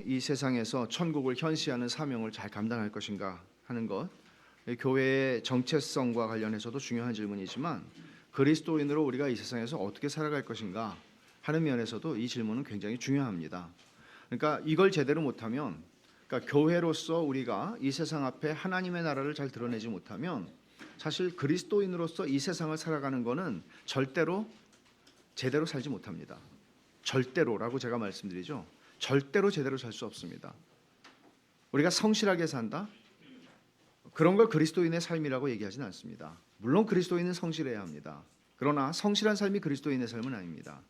이 세상에서 천국을 현시하는 사명을 잘 감당할 것인가 하는 것, 교회의 정체성과 관련해서도 중요한 질문이지만 그리스도인으로 우리가 이 세상에서 어떻게 살아갈 것인가 하는 면에서도 이 질문은 굉장히 중요합니다. 그러니까 이걸 제대로 못하면, 그러니까 교회로서 우리가 이 세상 앞에 하나님의 나라를 잘 드러내지 못하면 사실 그리스도인으로서 이 세상을 살아가는 것은 절대로 제대로 살지 못합니다. 절대로라고 제가 말씀드리죠. 절대로 제대로 살 수 없습니다. 우리가 성실하게 산다? 그런 걸 그리스도인의 삶이라고 얘기하지는 않습니다. 물론 그리스도인은 성실해야 합니다. 그러나 성실한 삶이 그리스도인의 삶은 아닙니다.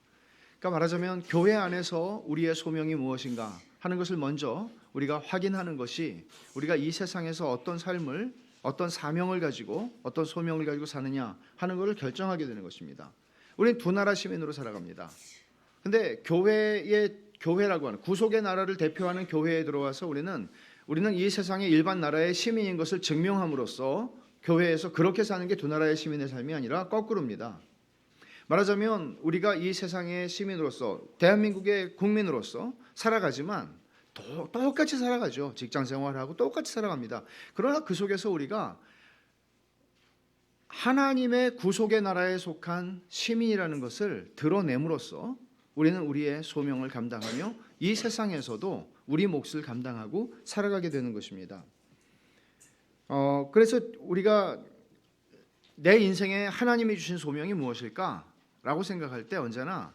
그러니까 말하자면 교회 안에서 우리의 소명이 무엇인가 하는 것을 먼저 우리가 확인하는 것이 우리가 이 세상에서 어떤 삶을, 어떤 사명을 가지고 어떤 소명을 가지고 사느냐 하는 것을 결정하게 되는 것입니다. 우리는 두 나라 시민으로 살아갑니다. 근데 교회라고 하는 구속의 나라를 대표하는 교회에 들어와서 우리는 이 세상의 일반 나라의 시민인 것을 증명함으로써 교회에서 그렇게 사는 게 두 나라의 시민의 삶이 아니라 거꾸로입니다. 말하자면 우리가 이 세상의 시민으로서, 대한민국의 국민으로서 살아가지만 똑같이 살아가죠. 직장 생활하고 똑같이 살아갑니다. 그러나 그 속에서 우리가 하나님의 구속의 나라에 속한 시민이라는 것을 드러냄으로써 우리는 우리의 소명을 감당하며 이 세상에서도 우리 몫을 감당하고 살아가게 되는 것입니다. 그래서 우리가 내 인생에 하나님이 주신 소명이 무엇일까라고 생각할 때 언제나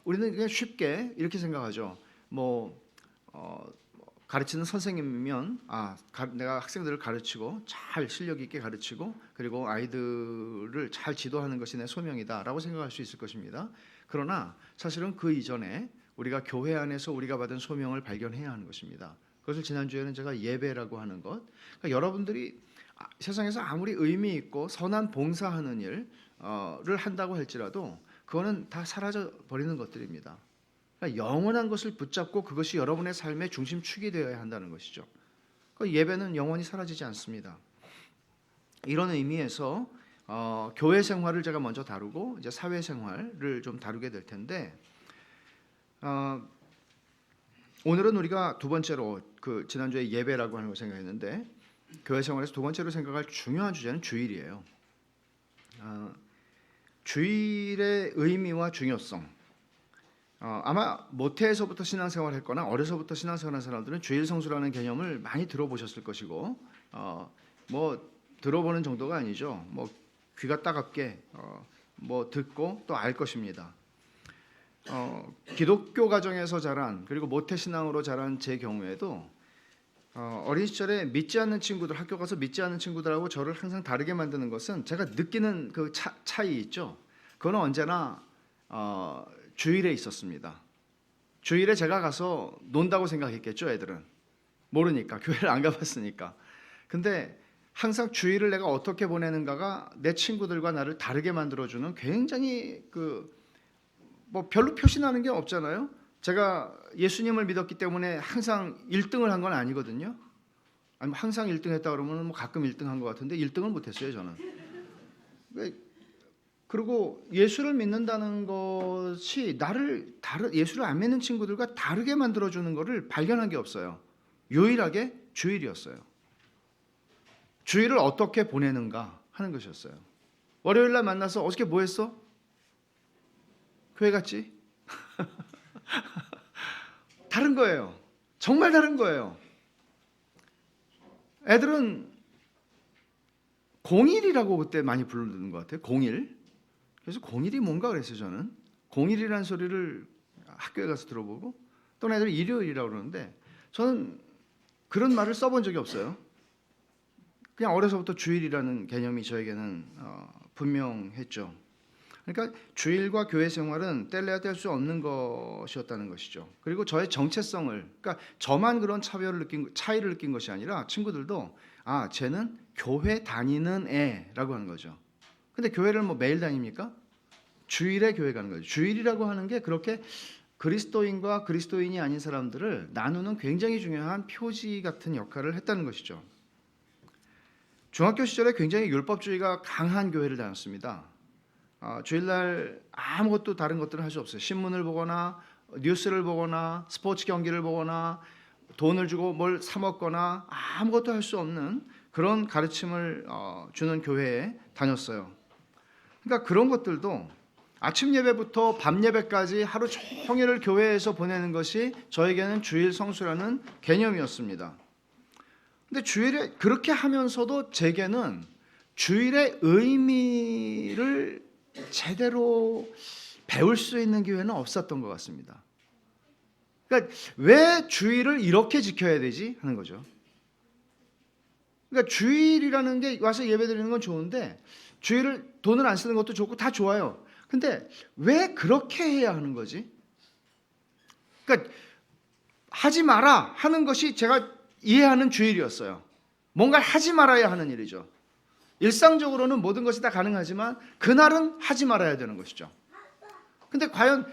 우리는 그냥 쉽게 이렇게 생각하죠. 가르치는 선생님이면 내가 학생들을 가르치고 잘 실력 있게 가르치고 그리고 아이들을 잘 지도하는 것이 내 소명이다라고 생각할 수 있을 것입니다. 그러나 사실은 그 이전에 우리가 교회 안에서 우리가 받은 소명을 발견해야 하는 것입니다. 그것을 지난주에는 제가 예배라고 하는 것, 그러니까 여러분들이 세상에서 아무리 의미 있고 선한 봉사하는 일을 한다고 할지라도 그거는 다 사라져 버리는 것들입니다. 그러니까 영원한 것을 붙잡고 그것이 여러분의 삶의 중심축이 되어야 한다는 것이죠. 그러니까 예배는 영원히 사라지지 않습니다. 이런 의미에서 교회 생활을 제가 먼저 다루고 이제 사회 생활을 좀 다루게 될 텐데, 오늘은 우리가 두 번째로 그 지난주에 예배라고 하는 걸 생각했는데 교회 생활에서 두 번째로 생각할 중요한 주제는 주일이에요. 주일의 의미와 중요성. 아마 모태에서부터 신앙생활을 했거나 어려서부터 신앙생활한 사람들은 주일 성수라는 개념을 많이 들어보셨을 것이고, 들어보는 정도가 아니죠. 귀가 따갑게 듣고 또 알 것입니다. 기독교 가정에서 자란, 그리고 모태 신앙으로 자란 제 경우에도 어린 시절에 믿지 않는 친구들, 학교 가서 믿지 않는 친구들하고 저를 항상 다르게 만드는 것은 제가 느끼는 그 차이 있죠. 그건 언제나 주일에 있었습니다. 주일에 제가 가서 논다고 생각했겠죠. 애들은 모르니까, 교회를 안 가봤으니까. 근데 항상 주일을 내가 어떻게 보내는가가 내 친구들과 나를 다르게 만들어주는 굉장히 별로 표시나는 게 없잖아요. 제가 예수님을 믿었기 때문에 항상 1등을 한 건 아니거든요. 아니 항상 1등 했다 그러면 가끔 1등 한 것 같은데 1등을 못했어요 저는. 그리고 예수를 믿는다는 것이 나를 예수를 안 믿는 친구들과 다르게 만들어주는 것을 발견한 게 없어요. 유일하게 주일이었어요. 주일을 어떻게 보내는가 하는 것이었어요. 월요일날 만나서 어저께 뭐 했어? 교회 갔지? 다른 거예요. 정말 다른 거예요. 애들은 공일이라고 그때 많이 부르는 것 같아요. 공일. 그래서 공일이 뭔가 그랬어요. 저는 공일이라는 소리를 학교에 가서 들어보고, 또 애들이 일요일이라고 그러는데 저는 그런 말을 써본 적이 없어요. 그냥 어려서부터 주일이라는 개념이 저에게는 분명했죠. 그러니까 주일과 교회 생활은 뗄래야 뗄 수 없는 것이었다는 것이죠. 그리고 저의 정체성을, 그러니까 저만 그런 차이를 느낀 것이 아니라 친구들도 쟤는 교회 다니는 애라고 하는 거죠. 근데 교회를 매일 다닙니까? 주일에 교회 가는 거죠. 주일이라고 하는 게 그렇게 그리스도인과 그리스도인이 아닌 사람들을 나누는 굉장히 중요한 표지 같은 역할을 했다는 것이죠. 중학교 시절에 굉장히 율법주의가 강한 교회를 다녔습니다. 주일날 아무것도 다른 것들을 할 수 없어요. 신문을 보거나 뉴스를 보거나 스포츠 경기를 보거나 돈을 주고 뭘 사 먹거나 아무것도 할 수 없는 그런 가르침을 주는 교회에 다녔어요. 그러니까 그런 것들도 아침 예배부터 밤 예배까지 하루 종일을 교회에서 보내는 것이 저에게는 주일 성수라는 개념이었습니다. 근데 주일에 그렇게 하면서도 제게는 주일의 의미를 제대로 배울 수 있는 기회는 없었던 것 같습니다. 그러니까 왜 주일을 이렇게 지켜야 되지 하는 거죠. 그러니까 주일이라는 게 와서 예배드리는 건 좋은데 주일을 돈을 안 쓰는 것도 좋고 다 좋아요. 근데 왜 그렇게 해야 하는 거지? 그러니까 하지 마라 하는 것이 제가 이해하는 주일이었어요. 뭔가를 하지 말아야 하는 일이죠. 일상적으로는 모든 것이 다 가능하지만 그날은 하지 말아야 되는 것이죠. 근데 과연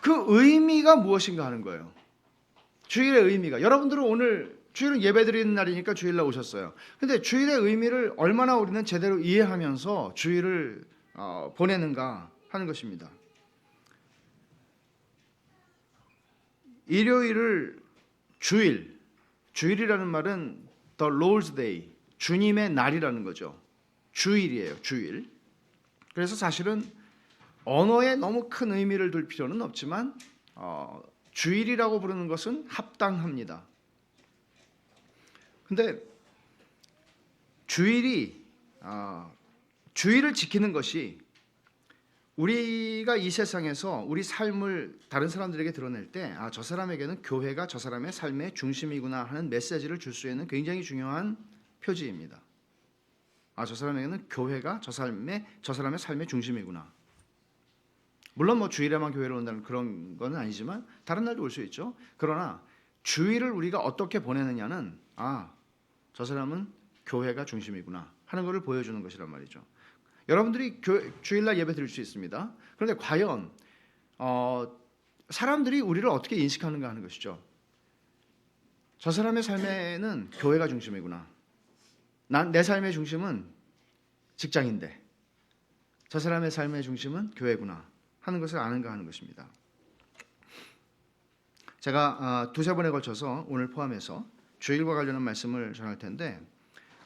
그 의미가 무엇인가 하는 거예요. 주일의 의미가. 여러분들은 오늘 주일은 예배드리는 날이니까 주일날 오셨어요. 근데 주일의 의미를 얼마나 우리는 제대로 이해하면서 주일을 보내는가 하는 것입니다. 일요일을 주일이라는 말은 The Lord's Day, 주님의 날이라는 거죠. 주일이에요, 주일. 그래서 사실은 언어에 너무 큰 의미를 둘 필요는 없지만 주일이라고 부르는 것은 합당합니다. 근데 주일을 지키는 것이 우리가 이 세상에서 우리 삶을 다른 사람들에게 드러낼 때 저 사람에게는 교회가 저 사람의 삶의 중심이구나 하는 메시지를 줄 수 있는 굉장히 중요한 표지입니다. 저 사람에게는 교회가 저 사람의 삶의 중심이구나. 물론 뭐 주일에만 교회를 온다는 그런 건 아니지만 다른 날도 올 수 있죠. 그러나 주일을 우리가 어떻게 보내느냐는 저 사람은 교회가 중심이구나 하는 것을 보여주는 것이란 말이죠. 여러분들이 주일날 예배 드릴 수 있습니다. 그런데 과연 사람들이 우리를 어떻게 인식하는가 하는 것이죠. 저 사람의 삶에는 교회가 중심이구나. 내 삶의 중심은 직장인데 저 사람의 삶의 중심은 교회구나 하는 것을 아는가 하는 것입니다. 제가 두세 번에 걸쳐서 오늘 포함해서 주일과 관련한 말씀을 전할 텐데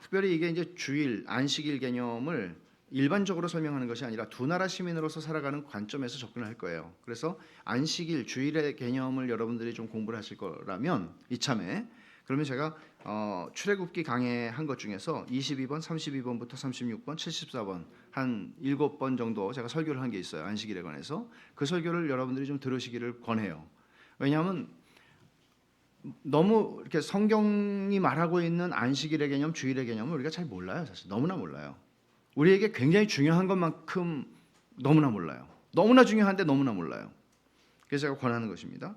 특별히 이게 이제 주일, 안식일 개념을 일반적으로 설명하는 것이 아니라 두 나라 시민으로서 살아가는 관점에서 접근할 거예요. 그래서 안식일, 주일의 개념을 여러분들이 좀 공부를 하실 거라면 이참에 그러면 제가 출애굽기 강해한 것 중에서 22번, 32번부터 36번, 74번 한 7번 정도 제가 설교를 한 게 있어요. 안식일에 관해서. 그 설교를 여러분들이 좀 들으시기를 권해요. 왜냐하면 너무 이렇게 성경이 말하고 있는 안식일의 개념, 주일의 개념을 우리가 잘 몰라요. 사실 너무나 몰라요. 우리에게 굉장히 중요한 것만큼 너무나 몰라요. 너무나 중요한데 너무나 몰라요. 그래서 제가 권하는 것입니다.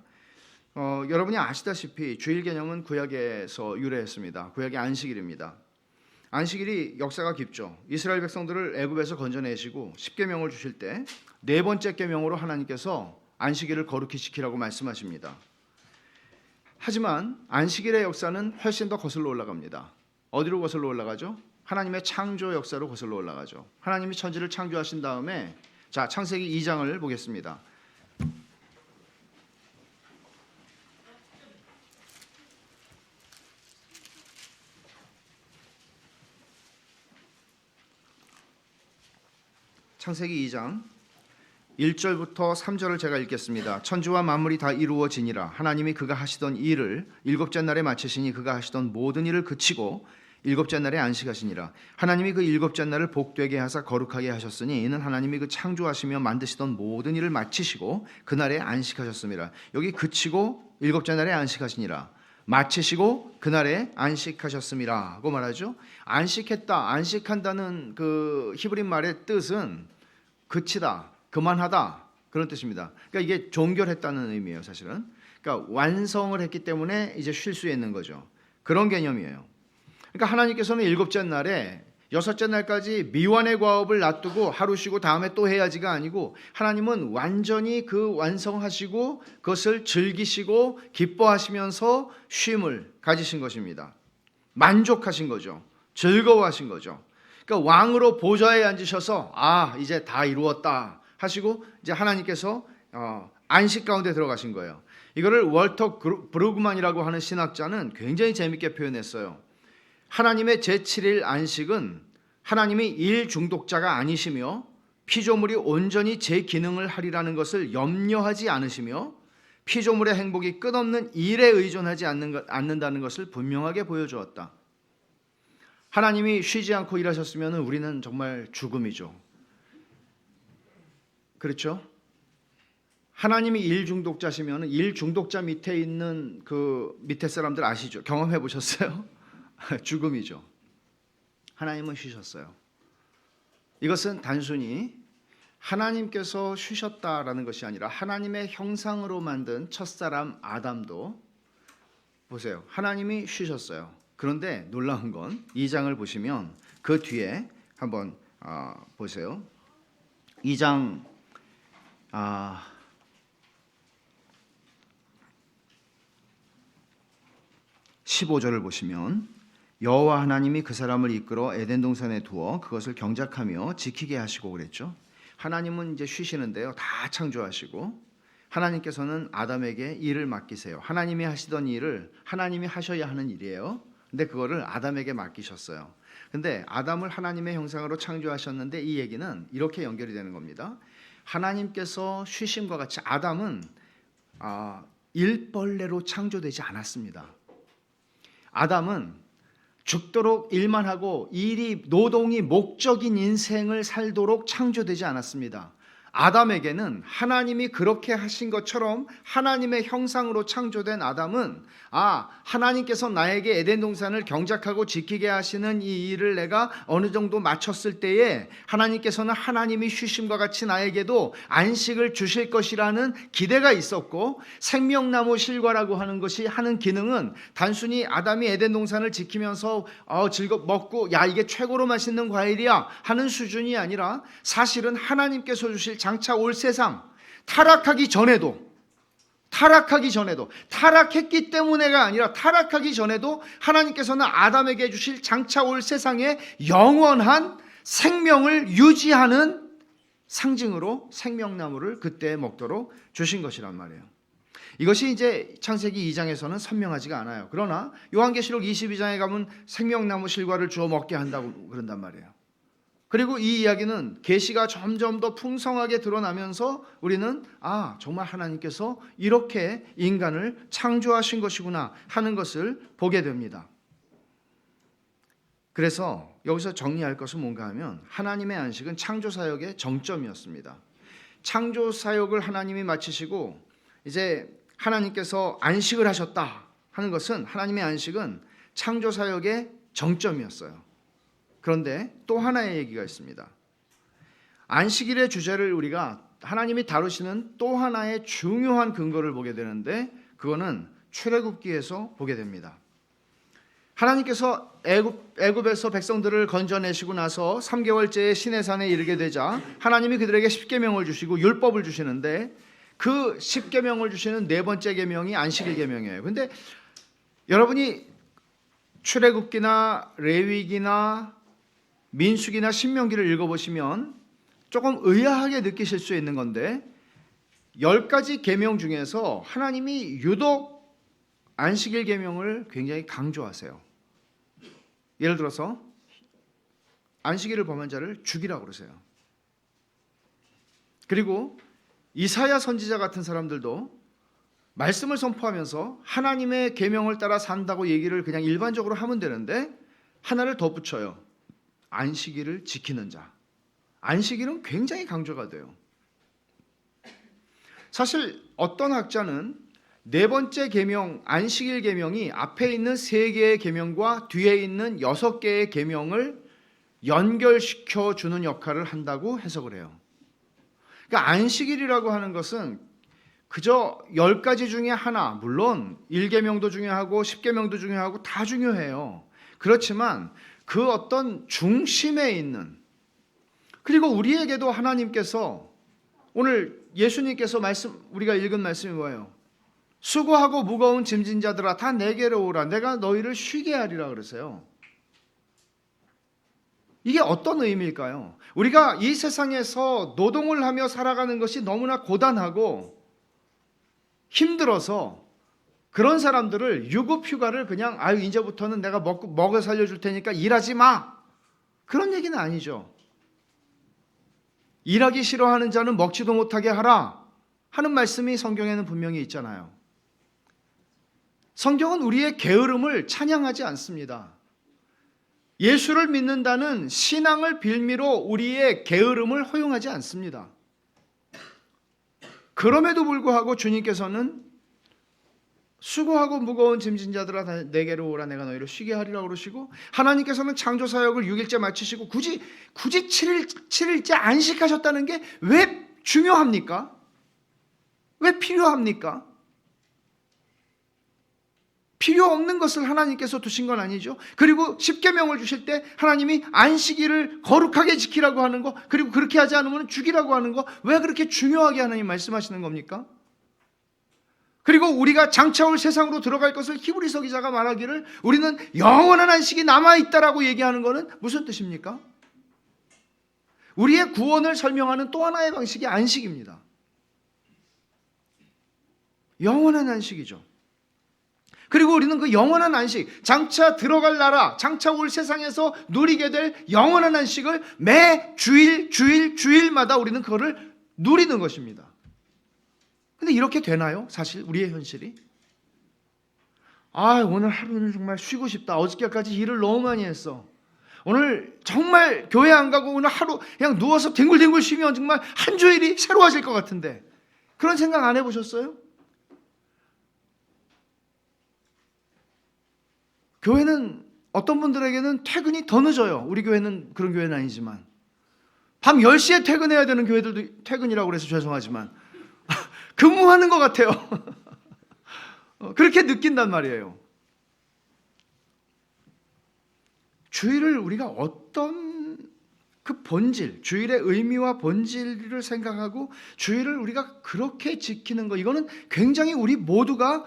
여러분이 아시다시피 주일 개념은 구약에서 유래했습니다. 구약의 안식일입니다. 안식일이 역사가 깊죠. 이스라엘 백성들을 애굽에서 건져내시고 10계명을 주실 때 네 번째 계명으로 하나님께서 안식일을 거룩히 지키라고 말씀하십니다. 하지만 안식일의 역사는 훨씬 더 거슬러 올라갑니다. 어디로 거슬러 올라가죠? 하나님의 창조 역사로 거슬러 올라가죠. 하나님이 천지를 창조하신 다음에 창세기 2장을 보겠습니다. 창세기 2장 1절부터 3절을 제가 읽겠습니다. 천지와 만물이 다 이루어지니라. 하나님이 그가 하시던 일을 일곱째 날에 마치시니 그가 하시던 모든 일을 그치고 일곱째 날에 안식하시니라. 하나님이 그 일곱째 날을 복되게 하사 거룩하게 하셨으니 이는 하나님이 그 창조하시며 만드시던 모든 일을 마치시고 그날에 안식하셨습니다. 여기 그치고 일곱째 날에 안식하시니라. 마치시고 그날에 안식하셨음이라 고 말하죠. 안식했다, 안식한다는 그 히브리 말의 뜻은 그치다, 그만하다 그런 뜻입니다. 그러니까 이게 종결했다는 의미예요, 사실은. 그러니까 완성을 했기 때문에 이제 쉴 수 있는 거죠. 그런 개념이에요. 그러니까 하나님께서는 일곱째 날에 여섯째 날까지 미완의 과업을 놔두고 하루 쉬고 다음에 또 해야지가 아니고 하나님은 완전히 그 완성하시고 그것을 즐기시고 기뻐하시면서 쉼을 가지신 것입니다. 만족하신 거죠. 즐거워하신 거죠. 그러니까 왕으로 보좌에 앉으셔서 이제 다 이루었다 하시고 이제 하나님께서 안식 가운데 들어가신 거예요. 이거를 월터 브루그만이라고 하는 신학자는 굉장히 재밌게 표현했어요. 하나님의 제7일 안식은 하나님이 일 중독자가 아니시며 피조물이 온전히 제 기능을 하리라는 것을 염려하지 않으시며 피조물의 행복이 끝없는 일에 의존하지 않는다는 것을 분명하게 보여주었다. 하나님이 쉬지 않고 일하셨으면 우리는 정말 죽음이죠. 그렇죠? 하나님이 일 중독자시면 일 중독자 밑에 있는 그 밑에 사람들 아시죠? 경험해 보셨어요? 죽음이죠. 하나님은 쉬셨어요. 이것은 단순히 하나님께서 쉬셨다라는 것이 아니라 하나님의 형상으로 만든 첫사람 아담도 보세요. 하나님이 쉬셨어요. 그런데 놀라운 건 2장을 보시면 그 뒤에 한번 보세요. 2장 15절을 보시면 여호와 하나님이 그 사람을 이끌어 에덴 동산에 두어 그것을 경작하며 지키게 하시고 그랬죠. 하나님은 이제 쉬시는데요. 다 창조하시고 하나님께서는 아담에게 일을 맡기세요. 하나님이 하시던 일을 하나님이 하셔야 하는 일이에요. 근데 그거를 아담에게 맡기셨어요. 근데 아담을 하나님의 형상으로 창조하셨는데 이 얘기는 이렇게 연결이 되는 겁니다. 하나님께서 쉬심과 같이 아담은 일벌레로 창조되지 않았습니다. 아담은 죽도록 일만 하고 노동이 목적인 인생을 살도록 창조되지 않았습니다. 아담에게는 하나님이 그렇게 하신 것처럼 하나님의 형상으로 창조된 아담은 하나님께서 나에게 에덴 동산을 경작하고 지키게 하시는 이 일을 내가 어느 정도 마쳤을 때에 하나님께서는 하나님이 쉬심과 같이 나에게도 안식을 주실 것이라는 기대가 있었고, 생명나무 실과라고 하는 것이 하는 기능은 단순히 아담이 에덴 동산을 지키면서 먹고 이게 최고로 맛있는 과일이야 하는 수준이 아니라 사실은 하나님께서 주실 장차 올 세상, 타락하기 전에도 타락했기 때문에가 아니라 타락하기 전에도 하나님께서는 아담에게 주실 장차 올 세상의 영원한 생명을 유지하는 상징으로 생명나무를 그때 먹도록 주신 것이란 말이에요. 이것이 이제 창세기 2장에서는 선명하지가 않아요. 그러나 요한계시록 22장에 가면 생명나무 실과를 주어 먹게 한다고 그런단 말이에요. 그리고 이 이야기는 계시가 점점 더 풍성하게 드러나면서 우리는 정말 하나님께서 이렇게 인간을 창조하신 것이구나 하는 것을 보게 됩니다. 그래서 여기서 정리할 것은 뭔가 하면 하나님의 안식은 창조사역의 정점이었습니다. 창조사역을 하나님이 마치시고 이제 하나님께서 안식을 하셨다 하는 것은, 하나님의 안식은 창조사역의 정점이었어요. 그런데 또 하나의 얘기가 있습니다. 안식일의 주제를 우리가 하나님이 다루시는 또 하나의 중요한 근거를 보게 되는데, 그거는 출애굽기에서 보게 됩니다. 하나님께서 애굽에서 백성들을 건져내시고 나서 3개월째의 시내산에 이르게 되자 하나님이 그들에게 10계명을 주시고 율법을 주시는데, 그 10계명을 주시는 네 번째 계명이 안식일 계명이에요. 그런데 여러분이 출애굽기나 레위기나 민수기나 신명기를 읽어보시면 조금 의아하게 느끼실 수 있는 건데, 10가지 계명 중에서 하나님이 유독 안식일 계명을 굉장히 강조하세요. 예를 들어서 안식일을 범한 자를 죽이라고 그러세요. 그리고 이사야 선지자 같은 사람들도 말씀을 선포하면서 하나님의 계명을 따라 산다고 얘기를 그냥 일반적으로 하면 되는데 하나를 더 붙여요. 안식일을 지키는 자. 안식일은 굉장히 강조가 돼요. 사실 어떤 학자는 네 번째 계명, 안식일 계명이 앞에 있는 3개의 계명과 뒤에 있는 6개의 계명을 연결시켜 주는 역할을 한다고 해석을 해요. 그러니까 안식일이라고 하는 것은 그저 10가지 중에 하나, 물론 1계명도 중요하고 10계명도 중요하고 다 중요해요. 그렇지만 그 어떤 중심에 있는, 그리고 우리에게도 하나님께서 오늘 예수님께서 우리가 읽은 말씀이 뭐예요? 수고하고 무거운 짐진 자들아 다 내게로 오라, 내가 너희를 쉬게 하리라 그러세요. 이게 어떤 의미일까요? 우리가 이 세상에서 노동을 하며 살아가는 것이 너무나 고단하고 힘들어서 그런 사람들을 유급휴가를 그냥 이제부터는 내가 먹여 살려줄 테니까 일하지 마, 그런 얘기는 아니죠. 일하기 싫어하는 자는 먹지도 못하게 하라 하는 말씀이 성경에는 분명히 있잖아요. 성경은 우리의 게으름을 찬양하지 않습니다. 예수를 믿는다는 신앙을 빌미로 우리의 게으름을 허용하지 않습니다. 그럼에도 불구하고 주님께서는 수고하고 무거운 짐진 자들아 내게로 오라 내가 너희를 쉬게 하리라 그러시고, 하나님께서는 창조 사역을 6일째 마치시고 굳이 7일째 안식하셨다는 게 왜 중요합니까? 왜 필요합니까? 필요 없는 것을 하나님께서 두신 건 아니죠. 그리고 십계명을 주실 때 하나님이 안식일을 거룩하게 지키라고 하는 거, 그리고 그렇게 하지 않으면 죽이라고 하는 거, 왜 그렇게 중요하게 하나님 말씀하시는 겁니까? 그리고 우리가 장차 올 세상으로 들어갈 것을 히브리서 기자가 말하기를 우리는 영원한 안식이 남아있다라고 얘기하는 것은 무슨 뜻입니까? 우리의 구원을 설명하는 또 하나의 방식이 안식입니다. 영원한 안식이죠. 그리고 우리는 그 영원한 안식, 장차 들어갈 나라, 장차 올 세상에서 누리게 될 영원한 안식을 매 주일마다 우리는 그거를 누리는 것입니다. 근데 이렇게 되나요? 사실 우리의 현실이? 오늘 하루는 정말 쉬고 싶다. 어저께까지 일을 너무 많이 했어. 오늘 정말 교회 안 가고 오늘 하루 그냥 누워서 뒹굴뒹굴 쉬면 정말 한 주일이 새로워질 것 같은데, 그런 생각 안 해보셨어요? 교회는 어떤 분들에게는 퇴근이 더 늦어요. 우리 교회는 그런 교회는 아니지만 밤 10시에 퇴근해야 되는 교회들도, 퇴근이라고 그래서 죄송하지만 근무하는 것 같아요. 그렇게 느낀단 말이에요. 주일을 우리가 어떤 그 본질, 주일의 의미와 본질을 생각하고 주일을 우리가 그렇게 지키는 거, 이거는 굉장히 우리 모두가,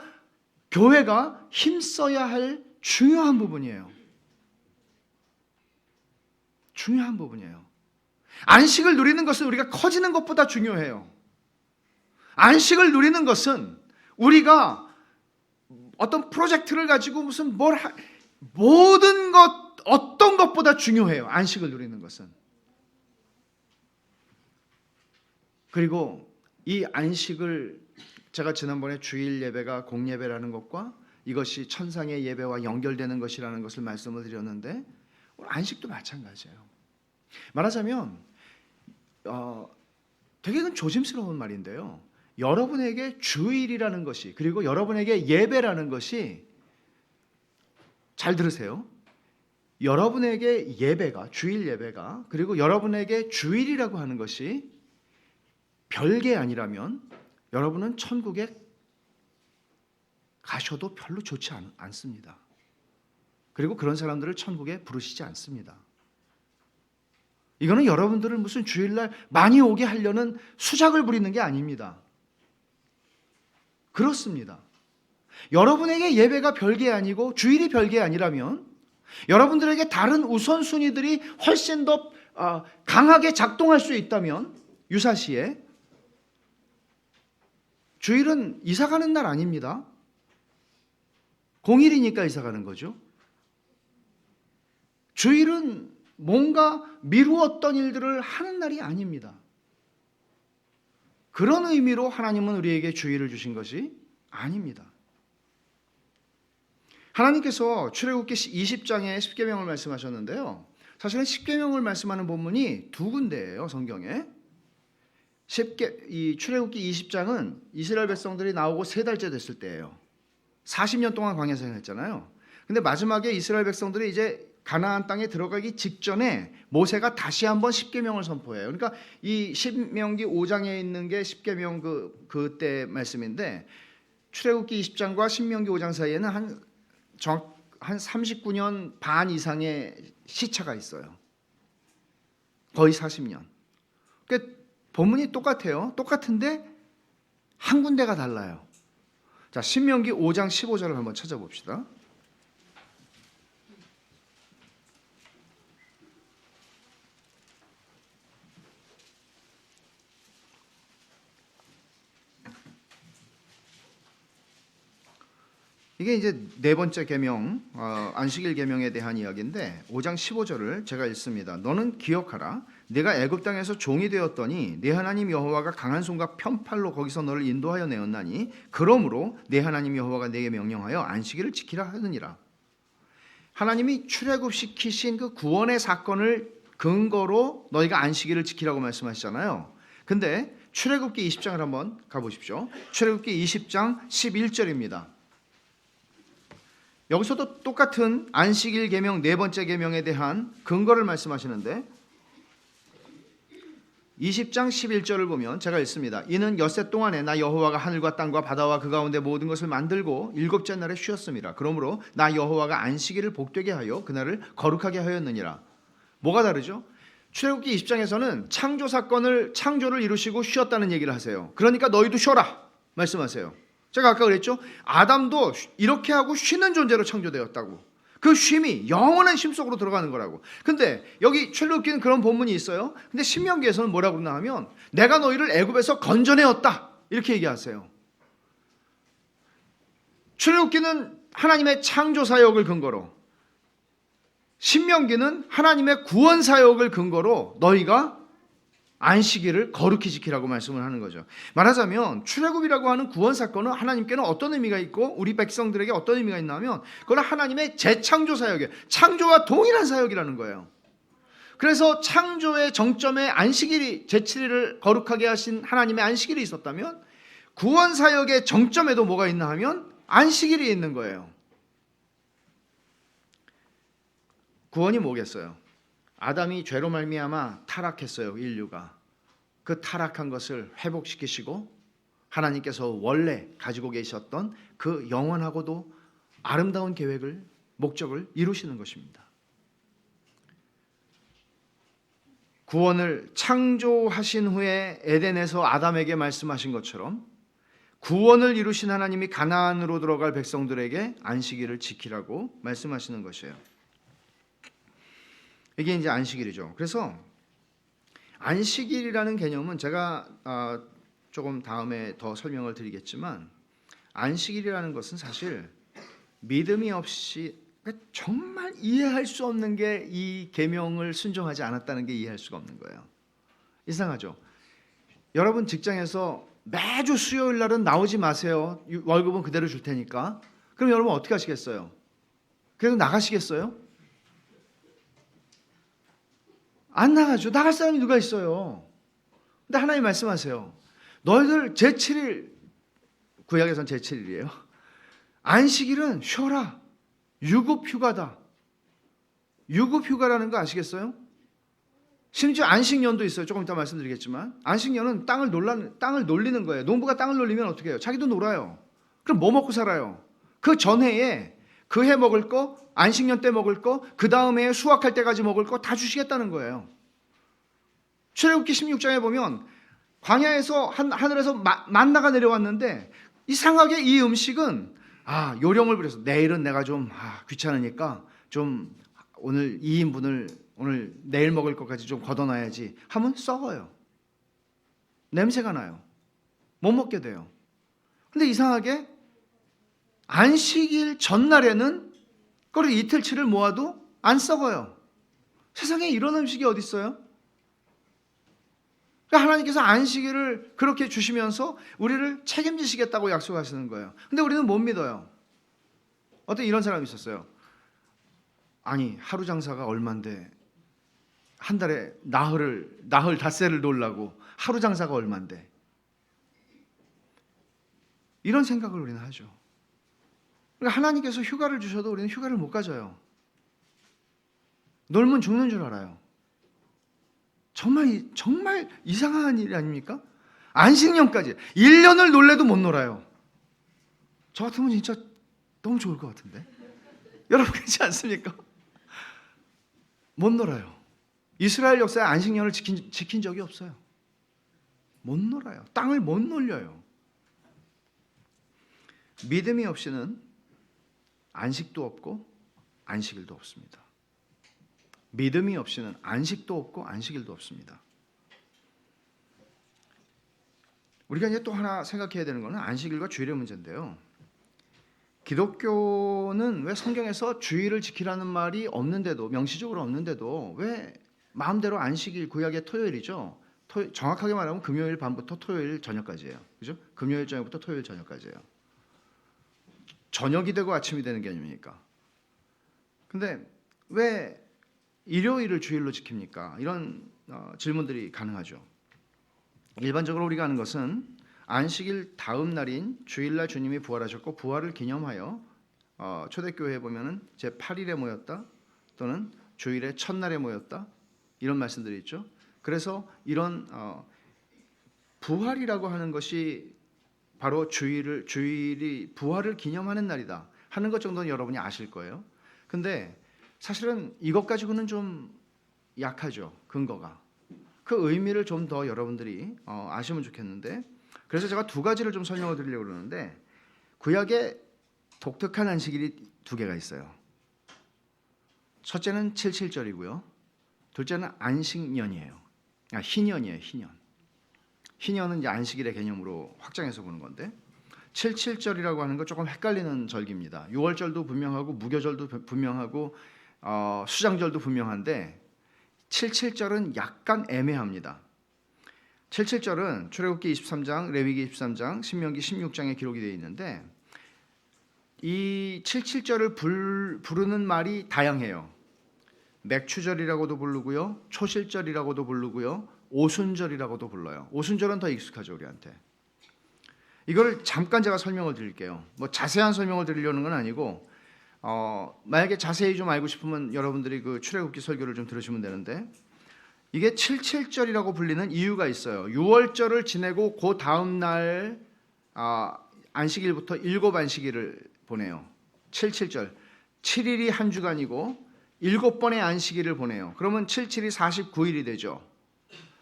교회가 힘써야 할 중요한 부분이에요. 중요한 부분이에요. 안식을 누리는 것은 우리가 커지는 것보다 중요해요. 안식을 누리는 것은 우리가 어떤 프로젝트를 가지고 무슨 모든 것, 어떤 것보다 중요해요. 안식을 누리는 것은. 그리고 이 안식을 제가 지난번에 주일 예배가 공예배라는 것과 이것이 천상의 예배와 연결되는 것이라는 것을 말씀을 드렸는데, 오늘 안식도 마찬가지예요. 말하자면 되게 조심스러운 말인데요. 여러분에게 주일이라는 것이, 그리고 여러분에게 예배라는 것이, 잘 들으세요. 여러분에게 예배가, 주일 예배가, 그리고 여러분에게 주일이라고 하는 것이 별게 아니라면 여러분은 천국에 가셔도 별로 좋지 않습니다. 그리고 그런 사람들을 천국에 부르시지 않습니다. 이거는 여러분들을 무슨 주일날 많이 오게 하려는 수작을 부리는 게 아닙니다. 그렇습니다. 여러분에게 예배가 별게 아니고 주일이 별게 아니라면 여러분들에게 다른 우선순위들이 훨씬 더 강하게 작동할 수 있다면, 유사시에 주일은 이사가는 날 아닙니다. 공일이니까 이사가는 거죠. 주일은 뭔가 미루었던 일들을 하는 날이 아닙니다. 그런 의미로 하나님은 우리에게 주일을 주신 것이 아닙니다. 하나님께서 출애굽기 20장에 십계명을 말씀하셨는데요. 사실은 십계명을 말씀하는 본문이 두 군데예요, 성경에. 이 출애굽기 20장은 이스라엘 백성들이 나오고 3달째 됐을 때예요. 40년 동안 광야 생활했잖아요. 근데 마지막에 이스라엘 백성들이 이제 가나안 땅에 들어가기 직전에 모세가 다시 한번 십계명을 선포해요. 그러니까 이 신명기 5장에 있는 게 십계명 그때 말씀인데, 출애굽기 20장과 신명기 5장 사이에는 한 39년 반 이상의 시차가 있어요. 거의 40년. 그러니까 본문이 똑같아요. 똑같은데 한 군데가 달라요. 자, 신명기 5장 15절을 한번 찾아봅시다. 이게 이제 네 번째 계명, 안식일 계명에 대한 이야기인데 5장 15절을 제가 읽습니다. 너는 기억하라. 내가 애굽 땅에서 종이 되었더니 네 하나님 여호와가 강한 손과 편팔로 거기서 너를 인도하여 내었나니 그러므로 네 하나님 여호와가 내게 명령하여 안식일을 지키라 하느니라. 하나님이 출애굽시키신 그 구원의 사건을 근거로 너희가 안식일을 지키라고 말씀하시잖아요. 근데 출애굽기 20장을 한번 가보십시오. 출애굽기 20장 11절입니다. 여기서도 똑같은 안식일 계명 네 번째 계명에 대한 근거를 말씀하시는데 20장 11절을 보면 제가 읽습니다. 이는 엿새 동안에 나 여호와가 하늘과 땅과 바다와 그 가운데 모든 것을 만들고 일곱째 날에 쉬었습니다. 그러므로 나 여호와가 안식일을 복되게 하여 그날을 거룩하게 하였느니라. 뭐가 다르죠? 출애굽기 20장에서는 창조 사건을 창조를 이루시고 쉬었다는 얘기를 하세요. 그러니까 너희도 쉬어라 말씀하세요. 제가 아까 그랬죠. 아담도 이렇게 하고 쉬는 존재로 창조되었다고. 그 쉼이 영원한 쉼 속으로 들어가는 거라고. 근데 여기 출애굽기는 그런 본문이 있어요. 근데 신명기에서는 뭐라고 그러나 하면 내가 너희를 애굽에서 건져내었다 이렇게 얘기하세요. 출애굽기는 하나님의 창조 사역을 근거로, 신명기는 하나님의 구원 사역을 근거로 너희가 안식일을 거룩히 지키라고 말씀을 하는 거죠. 말하자면 출애굽이라고 하는 구원 사건은 하나님께는 어떤 의미가 있고 우리 백성들에게 어떤 의미가 있냐면 그건 하나님의 재창조 사역이에요. 창조와 동일한 사역이라는 거예요. 그래서 창조의 정점에 안식일이 제7일을 거룩하게 하신 하나님의 안식일이 있었다면 구원 사역의 정점에도 뭐가 있나 하면 안식일이 있는 거예요. 구원이 뭐겠어요? 아담이 죄로 말미암아 타락했어요. 인류가. 그 타락한 것을 회복시키시고 하나님께서 원래 가지고 계셨던 그 영원하고도 아름다운 계획을, 목적을 이루시는 것입니다. 구원을 창조하신 후에 에덴에서 아담에게 말씀하신 것처럼 구원을 이루신 하나님이 가나안으로 들어갈 백성들에게 안식일을 지키라고 말씀하시는 것이에요. 이게 이제 안식일이죠. 그래서 안식일이라는 개념은 제가 조금 다음에 더 설명을 드리겠지만 안식일이라는 것은 사실 믿음이 없이 정말 이해할 수 없는 게 이 계명을 순종하지 않았다는 게 이해할 수가 없는 거예요. 이상하죠? 여러분 직장에서 매주 수요일 날은 나오지 마세요. 월급은 그대로 줄 테니까. 그럼 여러분 어떻게 하시겠어요? 그래서 나가시겠어요? 안 나가죠. 나갈 사람이 누가 있어요? 근데 하나님 말씀하세요. 너희들 제7일, 구약에선 제7일이에요. 안식일은 쉬어라. 유급휴가다. 유급휴가라는 거 아시겠어요? 심지어 안식년도 있어요. 조금 이따 말씀드리겠지만 안식년은 땅을 놀리는 거예요. 농부가 땅을 놀리면 어떻게 해요? 자기도 놀아요. 그럼 뭐 먹고 살아요? 그 전해에 그 해 먹을 거, 안식년 때 먹을 거, 그 다음 해에 수확할 때까지 먹을 거 다 주시겠다는 거예요. 출애굽기 16장에 보면 광야에서 하늘에서 만나가 내려왔는데 이상하게 이 음식은 요령을 부려서 내일은 내가 좀 귀찮으니까 좀 오늘 2인분을 오늘 내일 먹을 것까지 좀 걷어놔야지 하면 썩어요. 냄새가 나요. 못 먹게 돼요. 근데 이상하게 안식일 전날에는 그걸 이틀치를 모아도 안 썩어요. 세상에 이런 음식이 어디 있어요? 그러니까 하나님께서 안식일을 그렇게 주시면서 우리를 책임지시겠다고 약속하시는 거예요. 근데 우리는 못 믿어요. 어떤 이런 사람이 있었어요. 아니 하루 장사가 얼만데 한 달에 나흘 닷새를 놀라고 하루 장사가 얼만데 이런 생각을 우리는 하죠. 그러니까 하나님께서 휴가를 주셔도 우리는 휴가를 못 가져요. 놀면 죽는 줄 알아요. 정말 이상한 일 아닙니까? 안식년까지 1년을 놀래도 못 놀아요. 저 같으면 진짜 너무 좋을 것 같은데. 여러분 그렇지 않습니까? 못 놀아요. 이스라엘 역사에 안식년을 지킨 적이 없어요. 못 놀아요. 땅을 못 놀려요. 믿음이 없이는 안식도 없고 안식일도 없습니다. 믿음이 없이는 안식도 없고 안식일도 없습니다. 우리가 이제 또 하나 생각해야 되는 것은 안식일과 주일의 문제인데요. 기독교는 왜 성경에서 주일을 지키라는 말이 없는데도, 명시적으로 없는데도 왜 마음대로 안식일, 구약의 토요일이죠. 정확하게 말하면 금요일 밤부터 토요일 저녁까지예요. 그죠? 금요일 저녁부터 토요일 저녁까지예요. 저녁이 되고 아침이 되는 개념이니까. 근데 왜 일요일을 주일로 지킵니까? 이런 질문들이 가능하죠. 일반적으로 우리가 아는 것은 안식일 다음 날인 주일날 주님이 부활하셨고 부활을 기념하여 초대교회에 보면은 제8일에 모였다 또는 주일의 첫날에 모였다 이런 말씀들이 있죠. 그래서 이런 부활이라고 하는 것이 바로 주일이 부활을 기념하는 날이다 하는 것 정도는 여러분이 아실 거예요. 근데 사실은 이것 가지고는 좀 약하죠. 근거가. 그 의미를 좀 더 여러분들이 아시면 좋겠는데, 그래서 제가 두 가지를 좀 설명을 드리려고 그러는데, 구약에 독특한 안식일이 두 개가 있어요. 첫째는 77절이고요. 둘째는 안식년이에요. 희년이에요. 희년은 이제 안식일의 개념으로 확장해서 보는 건데, 77절이라고 하는 거 조금 헷갈리는 절기입니다. 6월절도 분명하고 무교절도 분명하고 수장절도 분명한데 77절은 약간 애매합니다. 77절은 출애굽기 23장, 레위기 23장, 신명기 16장에 기록이 되어 있는데 이 77절을 부르는 말이 다양해요. 맥추절이라고도 부르고요, 초실절이라고도 부르고요, 오순절이라고도 불러요. 오순절은 더 익숙하죠, 우리한테. 이걸 잠깐 제가 설명을 드릴게요. 뭐 자세한 설명을 드리려는 건 아니고 만약에 자세히 좀 알고 싶으면 여러분들이 그 출애굽기 설교를 좀 들으시면 되는데, 이게 77절이라고 불리는 이유가 있어요. 6월절을 지내고 그 다음 날 안식일부터 7안식일을 보내요. 77절. 7일이 한 주간이고 7번의 안식일을 보내요. 그러면 77이 49일이 되죠.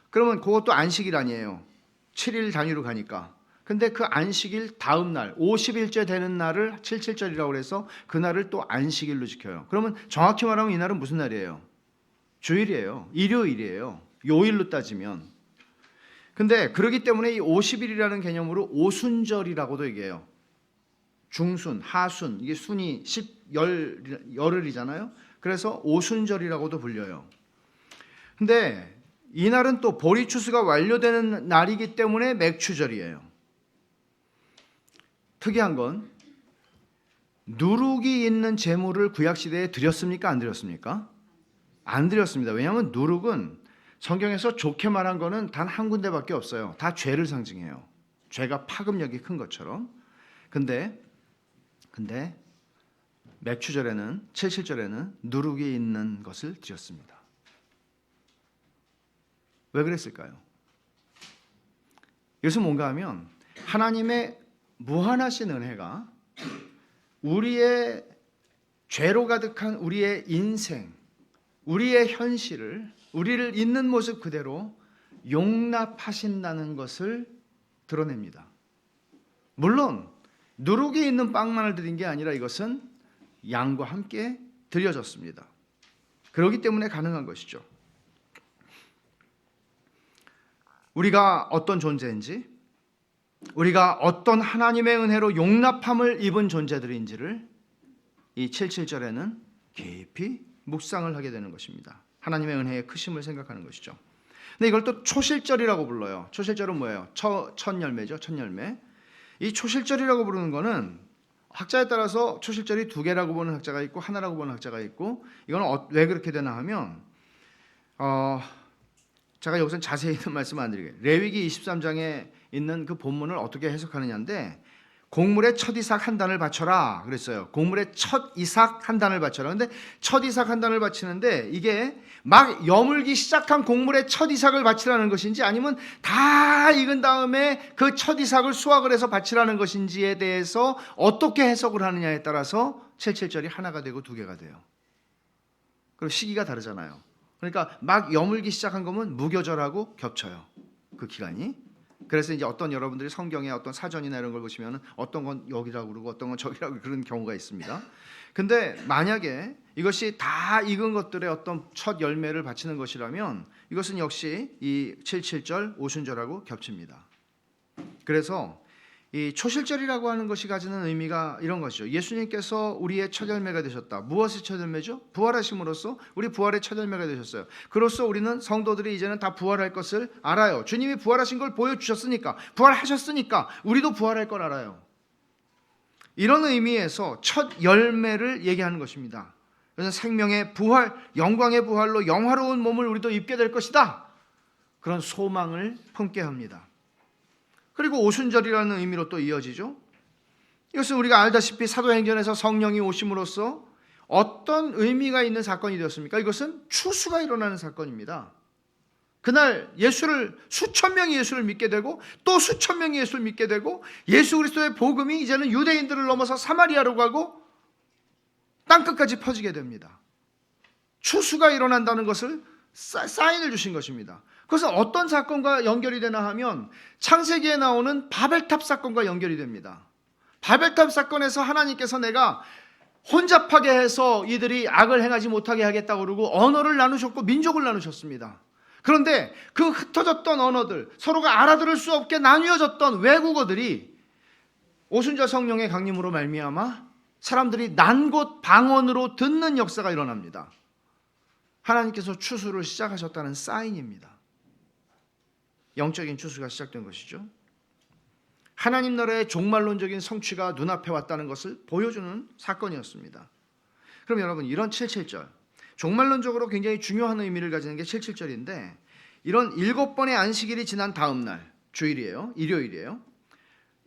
그러면 그것도 안식일 아니에요. 7일 단위로 가니까. 근데 그 안식일 다음 날 50일째 되는 날을 77절이라고 해서 그 날을 또 안식일로 지켜요. 그러면 정확히 말하면 이 날은 무슨 날이에요? 주일이에요. 일요일이에요. 요일로 따지면. 근데 그렇기 때문에 이 50일이라는 개념으로 오순절이라고도 얘기해요. 중순, 하순, 이게 순이 열흘이잖아요. 그래서 오순절이라고도 불려요. 근데 이 날은 또 보리 추수가 완료되는 날이기 때문에 맥추절이에요. 특이한 건 누룩이 있는 제물을 구약시대에 드렸습니까? 안 드렸습니까? 안 드렸습니다. 왜냐하면 누룩은 성경에서 좋게 말한 거는 단 한 군데밖에 없어요. 다 죄를 상징해요. 죄가 파급력이 큰 것처럼. 근데 맥추절에는 77절에는 누룩이 있는 것을 드렸습니다. 왜 그랬을까요? 이것은 뭔가 하면 하나님의 무한하신 은혜가 우리의 죄로 가득한 우리의 인생, 우리의 현실을, 우리를 있는 모습 그대로 용납하신다는 것을 드러냅니다. 물론 누룩이 있는 빵만을 드린 게 아니라 이것은 양과 함께 드려졌습니다. 그렇기 때문에 가능한 것이죠. 우리가 어떤 존재인지, 우리가 어떤 하나님의 은혜로 용납함을 입은 존재들인지를 이 77절에는 깊이 묵상을 하게 되는 것입니다. 하나님의 은혜의 크심을 생각하는 것이죠. 근데 이걸 또 초실절이라고 불러요. 초실절은 뭐예요? 첫 열매죠. 첫 열매. 이 초실절이라고 부르는 거는 학자에 따라서 초실절이 두 개라고 보는 학자가 있고 하나라고 보는 학자가 있고, 이건 왜 그렇게 되나 하면 제가 여기서 자세히는 말씀 안 드리겠어요. 레위기 23장에 있는 그 본문을 어떻게 해석하느냐인데, 곡물의 첫 이삭 한 단을 바쳐라 그랬어요. 곡물의 첫 이삭 한 단을 바쳐라. 근데 첫 이삭 한 단을 바치는데 이게 막 여물기 시작한 곡물의 첫 이삭을 바치라는 것인지, 아니면 다 익은 다음에 그 첫 이삭을 수확을 해서 바치라는 것인지에 대해서 어떻게 해석을 하느냐에 따라서 77절이 하나가 되고 두 개가 돼요. 그리고 시기가 다르잖아요. 그러니까 막 여물기 시작한 거면 무교절하고 겹쳐요. 그 기간이. 그래서 이제 어떤 여러분들이 성경의 어떤 사전이나 이런 걸 보시면 어떤 건 여기라고 그러고 어떤 건 저기라고 그런 경우가 있습니다. 근데 만약에 이것이 다 익은 것들의 어떤 첫 열매를 바치는 것이라면 이것은 역시 이 77절 오순절하고 겹칩니다. 그래서 이 초실절이라고 하는 것이 가지는 의미가 이런 것이죠. 예수님께서 우리의 첫 열매가 되셨다. 무엇의 첫 열매죠? 부활하심으로써 우리 부활의 첫 열매가 되셨어요. 그로써 우리는 성도들이 이제는 다 부활할 것을 알아요. 주님이 부활하신 걸 보여주셨으니까, 부활하셨으니까 우리도 부활할 걸 알아요. 이런 의미에서 첫 열매를 얘기하는 것입니다. 그래서 생명의 부활, 영광의 부활로 영화로운 몸을 우리도 입게 될 것이다. 그런 소망을 품게 합니다. 그리고 오순절이라는 의미로 또 이어지죠. 이것은 우리가 알다시피 사도행전에서 성령이 오심으로써 어떤 의미가 있는 사건이 되었습니까? 이것은 추수가 일어나는 사건입니다. 그날 수천 명이 예수를 믿게 되고 또 수천 명이 예수를 믿게 되고 예수 그리스도의 복음이 이제는 유대인들을 넘어서 사마리아로 가고 땅끝까지 퍼지게 됩니다. 추수가 일어난다는 것을 사인을 주신 것입니다. 그것은 어떤 사건과 연결이 되나 하면 창세기에 나오는 바벨탑 사건과 연결이 됩니다. 바벨탑 사건에서 하나님께서 내가 혼잡하게 해서 이들이 악을 행하지 못하게 하겠다고 그러고 언어를 나누셨고 민족을 나누셨습니다. 그런데 그 흩어졌던 언어들, 서로가 알아들을 수 없게 나뉘어졌던 외국어들이 오순절 성령의 강림으로 말미암아 사람들이 난 곳 방언으로 듣는 역사가 일어납니다. 하나님께서 추수를 시작하셨다는 사인입니다. 영적인 추수가 시작된 것이죠. 하나님 나라의 종말론적인 성취가 눈앞에 왔다는 것을 보여주는 사건이었습니다. 그럼 여러분, 이런 7.7절, 종말론적으로 굉장히 중요한 의미를 가지는 게 7.7절인데 이런 7번의 안식일이 지난 다음 날, 주일이에요. 일요일이에요.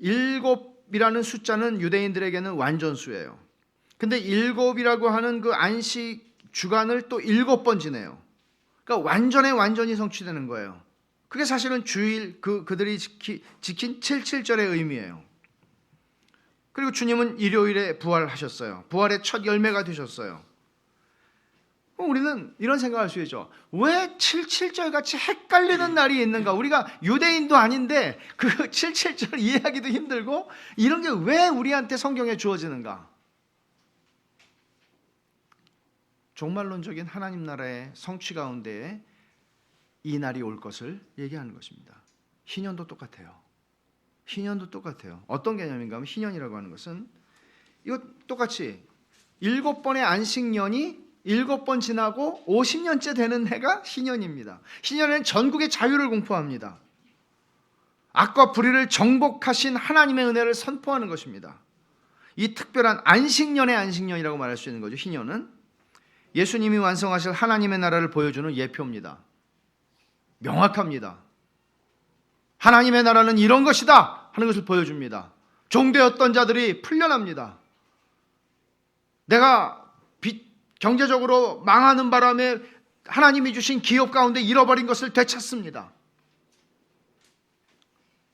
7이라는 숫자는 유대인들에게는 완전수예요. 근데 7이라고 하는 그 안식 주간을 또 7번 지내요. 그러니까 완전히 성취되는 거예요. 그게 사실은 주일 그들이 지킨 7.7절의 의미예요. 그리고 주님은 일요일에 부활하셨어요. 부활의 첫 열매가 되셨어요. 우리는 이런 생각할 수 있죠. 왜 7.7절 같이 헷갈리는 날이 있는가? 우리가 유대인도 아닌데 그 7.7절 이해하기도 힘들고 이런 게 왜 우리한테 성경에 주어지는가? 종말론적인 하나님 나라의 성취 가운데에 이 날이 올 것을 얘기하는 것입니다. 희년도 똑같아요. 희년도 똑같아요. 어떤 개념인가 하면 희년이라고 하는 것은 이거 똑같이 7번의 안식년이 7번 지나고 50년째 되는 해가 희년입니다. 희년에는 전국의 자유를 공포합니다. 악과 불의를 정복하신 하나님의 은혜를 선포하는 것입니다. 이 특별한 안식년의 안식년이라고 말할 수 있는 거죠. 희년은 예수님이 완성하실 하나님의 나라를 보여주는 예표입니다. 명확합니다. 하나님의 나라는 이런 것이다 하는 것을 보여줍니다. 종되었던 자들이 풀려납니다. 내가 경제적으로 망하는 바람에 하나님이 주신 기업 가운데 잃어버린 것을 되찾습니다.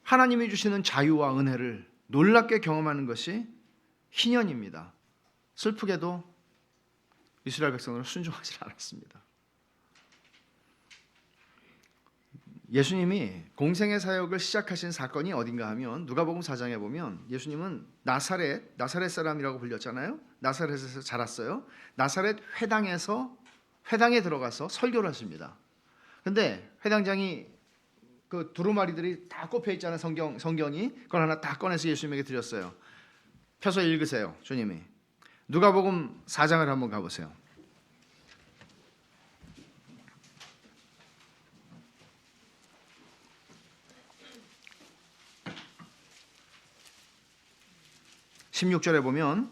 하나님이 주시는 자유와 은혜를 놀랍게 경험하는 것이 희년입니다. 슬프게도 이스라엘 백성들은 순종하지 않았습니다. 예수님이 공생의 사역을 시작하신 사건이 어딘가 하면 누가복음 4장에 보면 예수님은 나사렛 사람이라고 불렸잖아요. 나사렛에서 자랐어요. 나사렛 회당에 들어가서 설교를 하십니다. 근데 회당장이 그 두루마리들이 다 꼽혀 있잖아요. 성경이 그걸 하나 다 꺼내서 예수님에게 드렸어요. 펴서 읽으세요. 주님이 누가복음 4장을 한번 가보세요. 16절에 보면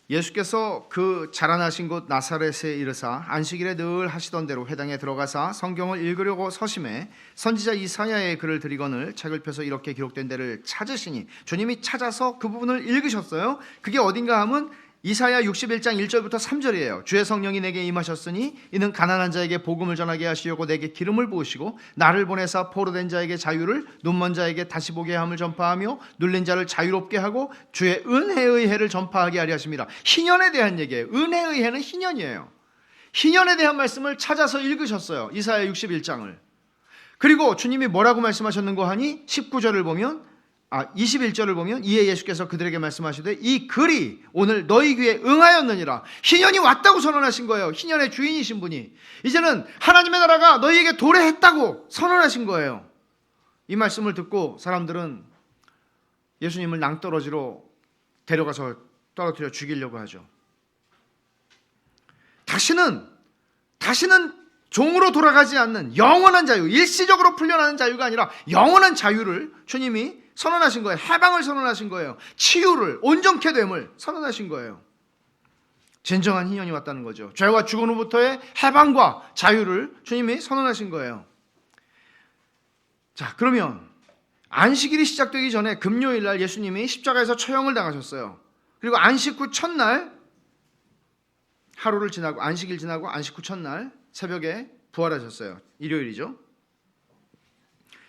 예수께서 그 자라나신 곳 나사렛에 이르사 안식일에 늘 하시던 대로 회당에 들어가사 성경을 읽으려고 서심해 선지자 이사야의 글을 들이거늘 책을 펴서 이렇게 기록된 데를 찾으시니, 주님이 찾아서 그 부분을 읽으셨어요. 그게 어딘가 하면 이사야 61장 1절부터 3절이에요. 주의 성령이 내게 임하셨으니 이는 가난한 자에게 복음을 전하게 하시려고 내게 기름을 부으시고 나를 보내사 포로된 자에게 자유를, 눈먼 자에게 다시 보게 함을 전파하며 눌린 자를 자유롭게 하고 주의 은혜의 해를 전파하게 하려 하십니다. 희년에 대한 얘기예요. 은혜의 해는 희년이에요. 희년에 대한 말씀을 찾아서 읽으셨어요. 이사야 61장을. 그리고 주님이 뭐라고 말씀하셨는고 하니 19절을 보면 21절을 보면 이에 예수께서 그들에게 말씀하시되 이 글이 오늘 너희 귀에 응하였느니라. 희년이 왔다고 선언하신 거예요. 희년의 주인이신 분이 이제는 하나님의 나라가 너희에게 도래했다고 선언하신 거예요. 이 말씀을 듣고 사람들은 예수님을 낭떠러지로 데려가서 떨어뜨려 죽이려고 하죠. 다시는 종으로 돌아가지 않는 영원한 자유, 일시적으로 풀려나는 자유가 아니라 영원한 자유를 주님이 선언하신 거예요. 해방을 선언하신 거예요. 치유를, 온전케 됨을 선언하신 거예요. 진정한 희년이 왔다는 거죠. 죄와 죽음으로부터의 해방과 자유를 주님이 선언하신 거예요. 자, 그러면 안식일이 시작되기 전에 금요일 날 예수님이 십자가에서 처형을 당하셨어요. 그리고 안식 후 첫날, 하루를 지나고 안식일 지나고 안식 후 첫날 새벽에 부활하셨어요. 일요일이죠.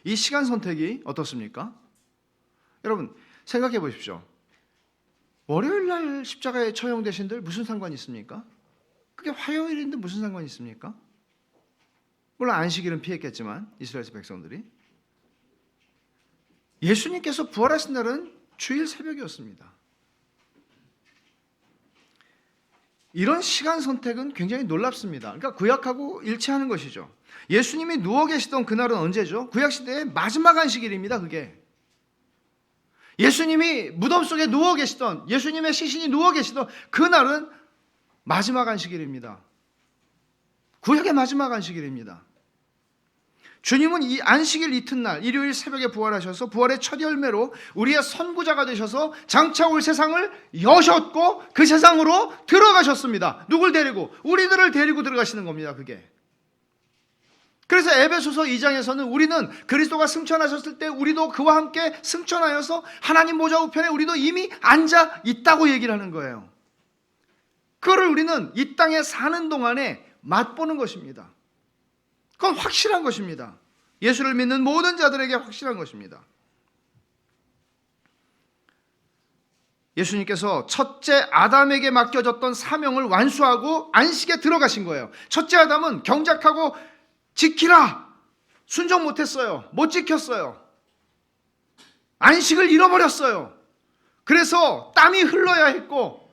이 시간 선택이 어떻습니까? 여러분 생각해 보십시오. 월요일 날 십자가에 처형되신들 무슨 상관이 있습니까? 그게 화요일인데 무슨 상관이 있습니까? 물론 안식일은 피했겠지만 이스라엘 백성들이. 예수님께서 부활하신 날은 주일 새벽이었습니다. 이런 시간 선택은 굉장히 놀랍습니다. 그러니까 구약하고 일치하는 것이죠. 예수님이 누워 계시던 그날은 언제죠? 구약시대의 마지막 안식일입니다. 그게 예수님이 무덤 속에 누워 계시던, 예수님의 시신이 누워 계시던 그날은 마지막 안식일입니다. 구약의 마지막 안식일입니다. 주님은 이 안식일 이튿날 일요일 새벽에 부활하셔서 부활의 첫 열매로 우리의 선구자가 되셔서 장차 올 세상을 여셨고 그 세상으로 들어가셨습니다. 누굴 데리고? 우리들을 데리고 들어가시는 겁니다. 그게. 그래서 에베소서 2장에서는 우리는 그리스도가 승천하셨을 때 우리도 그와 함께 승천하여서 하나님 보좌 우편에 우리도 이미 앉아 있다고 얘기를 하는 거예요. 그거를 우리는 이 땅에 사는 동안에 맛보는 것입니다. 그건 확실한 것입니다. 예수를 믿는 모든 자들에게 확실한 것입니다. 예수님께서 첫째 아담에게 맡겨졌던 사명을 완수하고 안식에 들어가신 거예요. 첫째 아담은 경작하고 지키라 순종 못했어요. 못 지켰어요. 안식을 잃어버렸어요. 그래서 땀이 흘러야 했고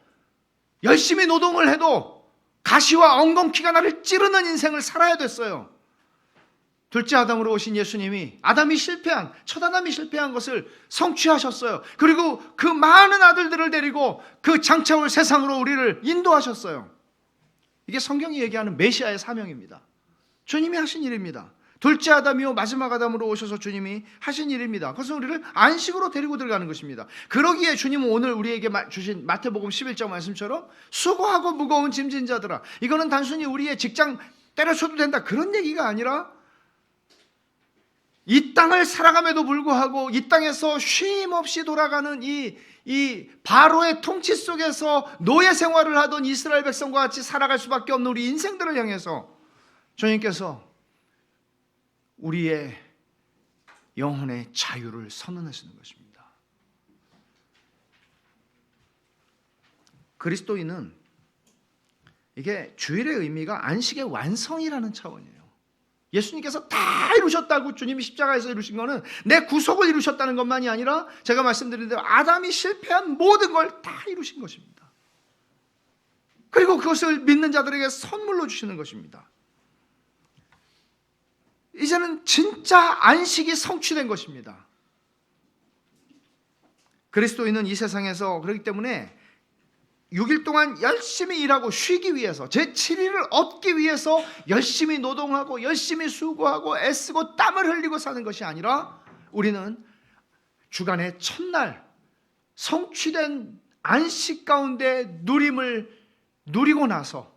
열심히 노동을 해도 가시와 엉겅퀴가 나를 찌르는 인생을 살아야 됐어요. 둘째 아담으로 오신 예수님이 첫 아담이 실패한 것을 성취하셨어요. 그리고 그 많은 아들들을 데리고 그 장차 올 세상으로 우리를 인도하셨어요. 이게 성경이 얘기하는 메시아의 사명입니다. 주님이 하신 일입니다. 둘째 아담이요 마지막 아담으로 오셔서 주님이 하신 일입니다. 그래서 우리를 안식으로 데리고 들어가는 것입니다. 그러기에 주님은 오늘 우리에게 주신 마태복음 11장 말씀처럼 수고하고 무거운 짐진 자들아, 이거는 단순히 우리의 직장 때려쳐도 된다 그런 얘기가 아니라 이 땅을 살아감에도 불구하고 이 땅에서 쉼 없이 돌아가는 이 바로의 통치 속에서 노예 생활을 하던 이스라엘 백성과 같이 살아갈 수밖에 없는 우리 인생들을 향해서 주님께서 우리의 영혼의 자유를 선언하시는 것입니다. 그리스도인은 이게 주일의 의미가 안식의 완성이라는 차원이에요. 예수님께서 다 이루셨다고 주님이 십자가에서 이루신 것은 내 구속을 이루셨다는 것만이 아니라 제가 말씀드린 대로 아담이 실패한 모든 걸 다 이루신 것입니다. 그리고 그것을 믿는 자들에게 선물로 주시는 것입니다. 이제는 진짜 안식이 성취된 것입니다. 그리스도인은 이 세상에서 그렇기 때문에 6일 동안 열심히 일하고 쉬기 위해서 제7일을 얻기 위해서 열심히 노동하고 열심히 수고하고 애쓰고 땀을 흘리고 사는 것이 아니라 우리는 주간의 첫날 성취된 안식 가운데 누림을 누리고 나서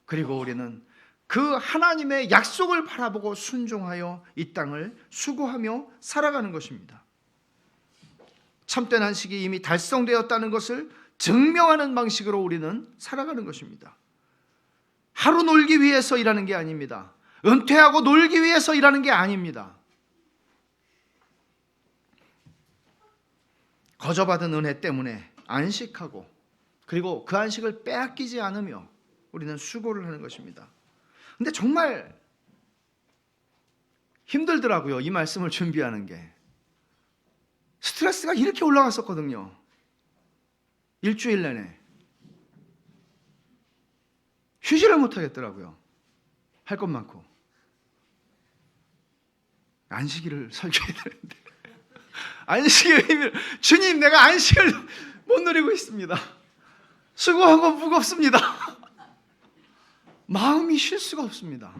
그리고 우리는 그 하나님의 약속을 바라보고 순종하여 이 땅을 수고하며 살아가는 것입니다. 참된 안식이 이미 달성되었다는 것을 증명하는 방식으로 우리는 살아가는 것입니다. 하루 놀기 위해서 일하는 게 아닙니다. 은퇴하고 놀기 위해서 일하는 게 아닙니다. 거저받은 은혜 때문에 안식하고 그리고 그 안식을 빼앗기지 않으며 우리는 수고를 하는 것입니다. 근데 정말 힘들더라고요. 이 말씀을 준비하는 게. 스트레스가 이렇게 올라갔었거든요. 일주일 내내 쉬지를 못하겠더라고요. 할 것 많고 안식일을 설교해야 되는데 안식의 의미를, 주님 내가 안식을 못 누리고 있습니다. 수고하고 무겁습니다. 마음이 쉴 수가 없습니다.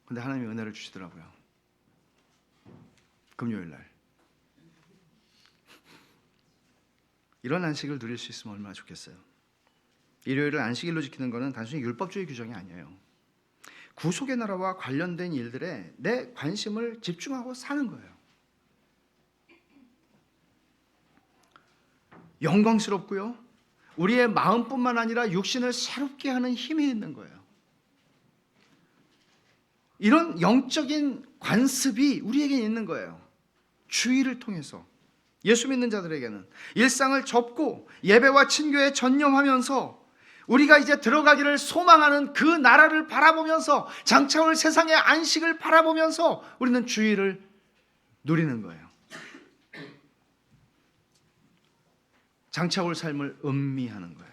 근데 하나님이 은혜를 주시더라고요. 금요일 날 이런 안식을 누릴 수 있으면 얼마나 좋겠어요. 일요일을 안식일로 지키는 것은 단순히 율법주의 규정이 아니에요. 구속의 나라와 관련된 일들에 내 관심을 집중하고 사는 거예요. 영광스럽고요, 우리의 마음뿐만 아니라 육신을 새롭게 하는 힘이 있는 거예요. 이런 영적인 관습이 우리에게 있는 거예요. 주의를 통해서 예수 믿는 자들에게는 일상을 접고 예배와 친교에 전념하면서 우리가 이제 들어가기를 소망하는 그 나라를 바라보면서 장차올 세상의 안식을 바라보면서 우리는 주의를 누리는 거예요. 장차올 삶을 음미하는 거예요.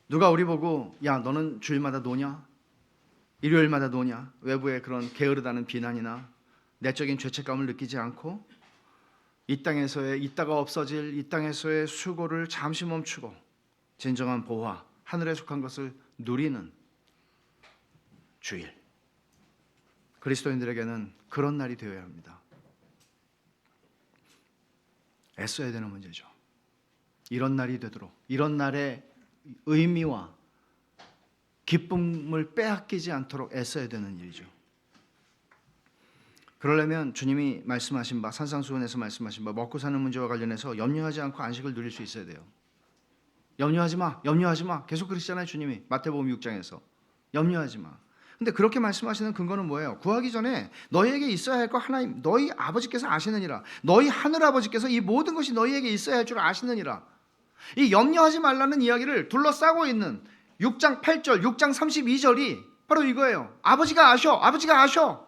누가 우리 보고 야 너는 주일마다 노냐? 일요일마다 노냐? 외부의 그런 게으르다는 비난이나 내적인 죄책감을 느끼지 않고 이 땅에서의 있다가 없어질 이 땅에서의 수고를 잠시 멈추고 진정한 보화, 하늘에 속한 것을 누리는 주일. 그리스도인들에게는 그런 날이 되어야 합니다. 애써야 되는 문제죠. 이런 날이 되도록, 이런 날의 의미와 기쁨을 빼앗기지 않도록 애써야 되는 일이죠. 그러려면 주님이 말씀하신 바, 산상수훈에서 말씀하신 바, 먹고 사는 문제와 관련해서 염려하지 않고 안식을 누릴 수 있어야 돼요. 염려하지 마, 염려하지 마. 계속 그러시잖아요, 주님이. 마태복음 6장에서. 염려하지 마. 근데 그렇게 말씀하시는 근거는 뭐예요? 구하기 전에 너희에게 있어야 할 거 하나님, 너희 아버지께서 아시느니라. 너희 하늘 아버지께서 이 모든 것이 너희에게 있어야 할 줄 아시느니라. 이 염려하지 말라는 이야기를 둘러싸고 있는 6장 8절, 6장 32절이 바로 이거예요. 아버지가 아셔, 아버지가 아셔.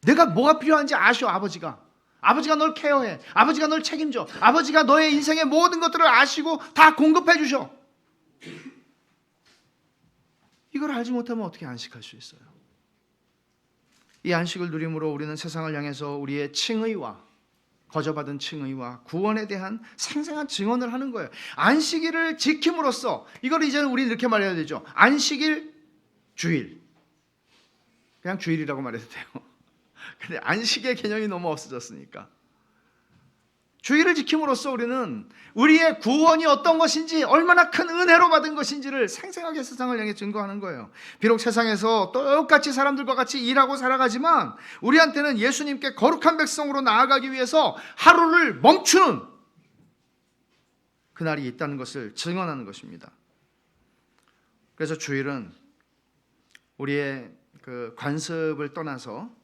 내가 뭐가 필요한지 아셔, 아버지가. 아버지가 널 케어해. 아버지가 널 책임져. 아버지가 너의 인생의 모든 것들을 아시고 다 공급해 주셔. 이걸 알지 못하면 어떻게 안식할 수 있어요? 이 안식을 누림으로 우리는 세상을 향해서 우리의 칭의와 거저받은 칭의와 구원에 대한 생생한 증언을 하는 거예요. 안식일을 지킴으로써, 이걸 이제는 우리는 이렇게 말해야 되죠. 안식일, 주일. 그냥 주일이라고 말해도 돼요. 근데 안식의 개념이 너무 없어졌으니까. 주일을 지킴으로써 우리는 우리의 구원이 어떤 것인지, 얼마나 큰 은혜로 받은 것인지를 생생하게 세상을 향해 증거하는 거예요. 비록 세상에서 똑같이 사람들과 같이 일하고 살아가지만 우리한테는 예수님께 거룩한 백성으로 나아가기 위해서 하루를 멈추는 그날이 있다는 것을 증언하는 것입니다. 그래서 주일은 우리의 그 관습을 떠나서